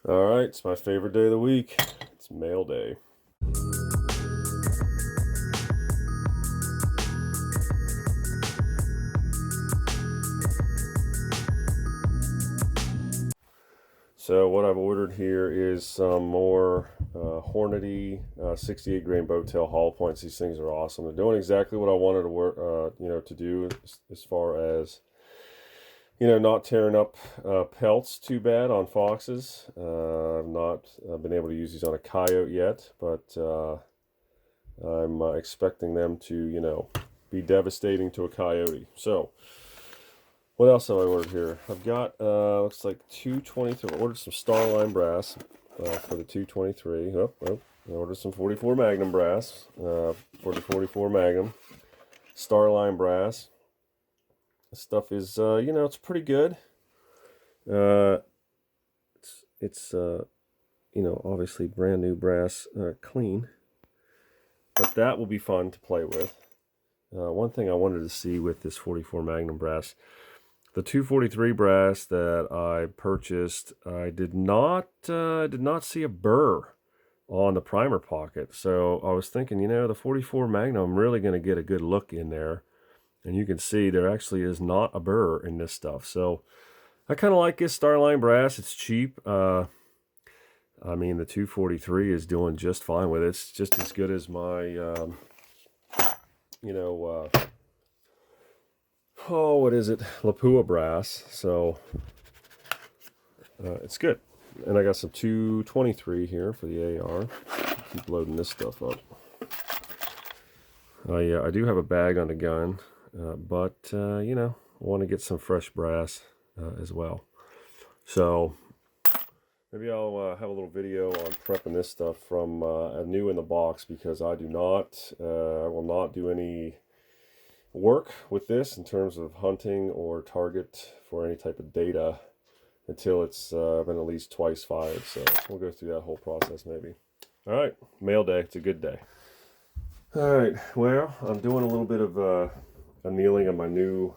All right, it's my favorite day of the week. It's mail day. So what I've ordered here is some more Hornady 68 grain boat-tail hollow points. These things are awesome. They're doing exactly what I wanted to work, to do as far as not tearing up pelts too bad on foxes. I've not been able to use these on a coyote yet, but I'm expecting them to, be devastating to a coyote. So, what else have I ordered here? I've got, looks like 223. I ordered some Starline brass for the 223. I ordered some 44 Magnum brass for the 44 Magnum. Starline brass. This stuff is, it's pretty good. It's obviously brand new brass, clean. But that will be fun to play with. One thing I wanted to see with this 44 Magnum brass, the 243 brass that I purchased, I did not see a burr on the primer pocket. So I was thinking, the 44 Magnum, I'm really going to get a good look in there. And you can see there actually is not a burr in this stuff. So I kind of like this Starline brass. It's cheap. The 243 is doing just fine with it. It's just as good as my, what is it? Lapua brass. So it's good. And I got some 223 here for the AR. Keep loading this stuff up. I do have a bag on the gun, but I want to get some fresh brass as well. So maybe I'll have a little video on prepping this stuff from a new in the box, because I will not do any work with this in terms of hunting or target for any type of data until it's been at least twice fired. So we'll go through that whole process maybe. All right, mail day. It's a good day. All right, well, I'm doing a little bit of annealing of my new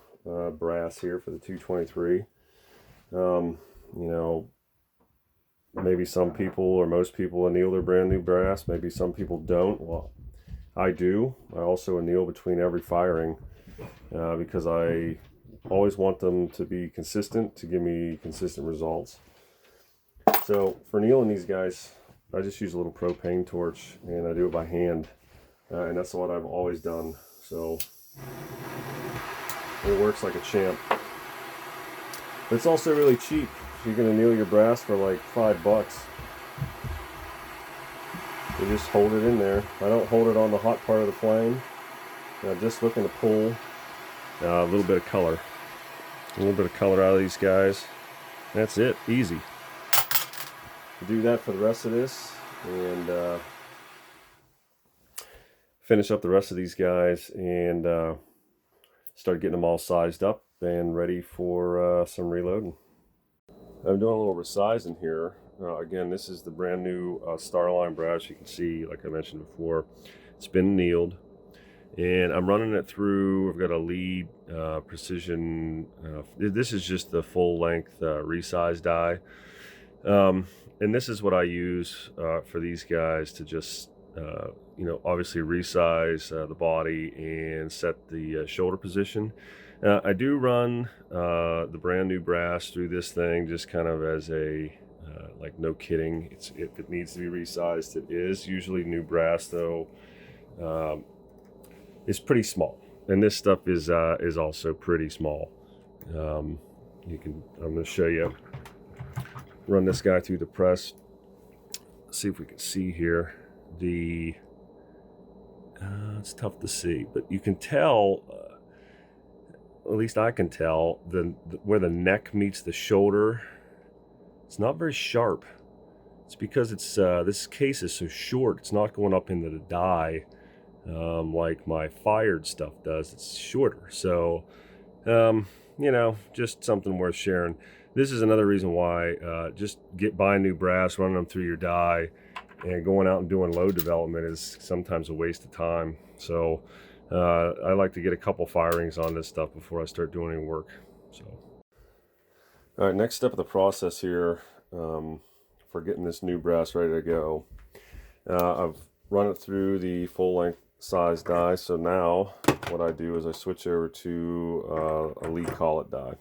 brass here for the 223. Maybe some people or most people anneal their brand new brass. Maybe some people don't. Well, I do. I also anneal between every firing because I always want them to be consistent, to give me consistent results. So for annealing these guys, I just use a little propane torch and I do it by hand. And that's what I've always done. So it works like a champ. But it's also really cheap. You can anneal your brass for like $5. You just hold it in there. I don't hold it on the hot part of the flame. I'm just looking to pull a little bit of color. A little bit of color out of these guys. That's it. Easy. Do that for the rest of this and finish up the rest of these guys and start getting them all sized up and ready for some reloading. I'm doing a little resizing here. Again, this is the brand new Starline brass. You can see, like I mentioned before, it's been annealed. And I'm running it through, I've got a lead precision, this is just the full length Resize die. And this is what I use for these guys to just, obviously resize the body and set the shoulder position. I do run the brand new brass through this thing just kind of as a, like no kidding, if it needs to be resized, it is. Usually new brass though, is pretty small. And this stuff is also pretty small. I'm going to show you, run this guy through the press. See if we can see here. It's tough to see, but you can tell, at least I can tell, where the neck meets the shoulder, it's not very sharp. It's because it's this case is so short, it's not going up into the die like my fired stuff does. It's shorter. So, just something worth sharing. This is another reason why just buying new brass, running them through your die, and going out and doing load development is sometimes a waste of time. So I like to get a couple firings on this stuff before I start doing any work. So, all right, next step of the process here for for getting this new brass ready to go. I've run it through the full length size die, so now what I do is I switch over to a lead collet die,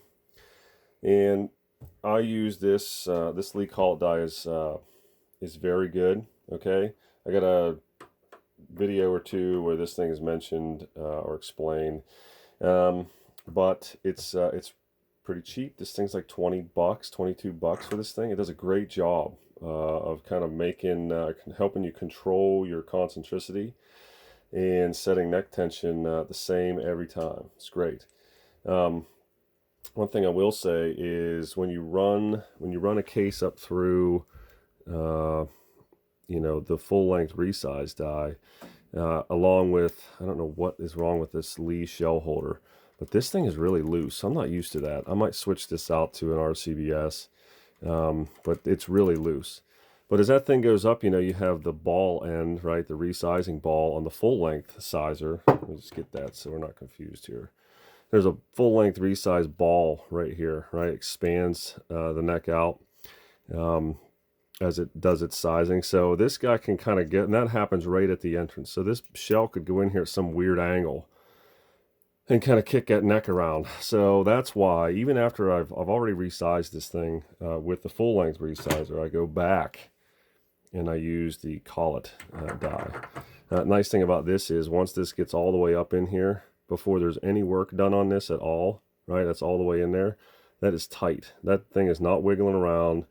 and I use this this lead collet die is very good. Okay, I got a video or two where this thing is mentioned or explained, but it's pretty cheap. This thing's like 20 bucks, 22 bucks for this thing. It does a great job of kind of making helping you control your concentricity and setting neck tension the same every time. It's great. One thing I will say is when you run a case up through you know, the full length Resize die, along with, I don't know what is wrong with this Lee shell holder, but this thing is really loose. I'm not used to that. I might switch this out to an RCBS, but it's really loose. But as that thing goes up, you know, you have the ball end, right, the resizing ball on the full length sizer. Let me just get that so we're not confused here. There's a full length resize ball right here, right? Expands the neck out as it does its sizing. So this guy can kind of get, and that happens right at the entrance. So this shell could go in here at some weird angle and kind of kick that neck around. So that's why, even after I've already resized this thing with the full length resizer, I go back and I use the collet die. Nice thing about this is once this gets all the way up in here, before there's any work done on this at all, right, that's all the way in there, that is tight. That thing is not wiggling around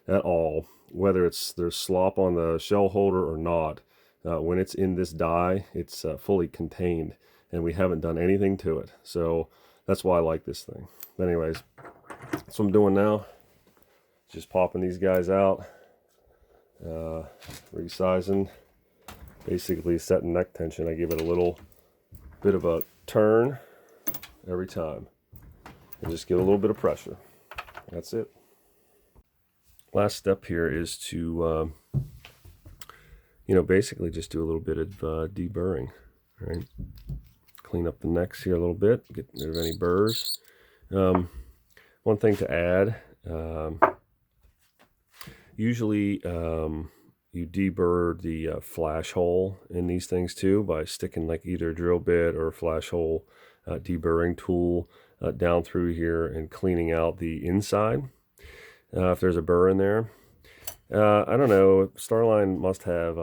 at all, whether there's slop on the shell holder or not. When it's in this die, it's fully contained, and we haven't done anything to it. So that's why I like this thing. But anyways, that's what I'm doing now. Just popping these guys out, resizing, basically setting neck tension. I give it a little bit of a turn every time and just give a little bit of pressure. That's it. Last step here is to you know, basically just do a little bit of deburring, right? Clean up the necks here a little bit, get rid of any burrs. One thing to add, usually you deburr the flash hole in these things too by sticking like either a drill bit or a flash hole deburring tool down through here and cleaning out the inside if there's a burr in there. I don't know, Starline must have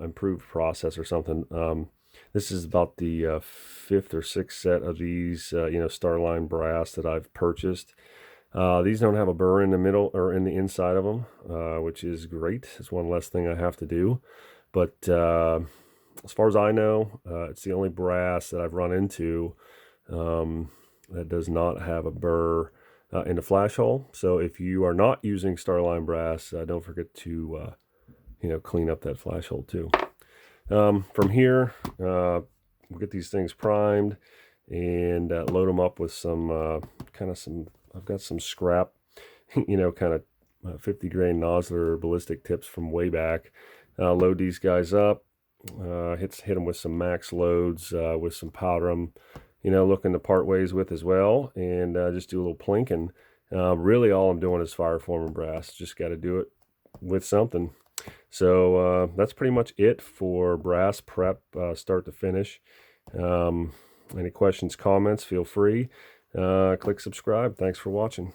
improved process or something. This is about the 5th or 6th set of these you know, Starline brass that I've purchased. These don't have a burr in the middle or in the inside of them, which is great. It's one less thing I have to do. But as far as I know, it's the only brass that I've run into that does not have a burr in the flash hole. So if you are not using Starline brass, don't forget to you know, clean up that flash hole too. From here, we'll get these things primed and load them up with some I've got some scrap, you know, kind of 50 grain Nosler ballistic tips from way back. Load these guys up, hit them with some max loads with some powder I'm, you know, looking to part ways with as well, and just do a little plinking. Really all I'm doing is fire forming brass. Just got to do it with something. So that's pretty much it for brass prep start to finish. Any questions, comments, feel free. Click subscribe. Thanks for watching.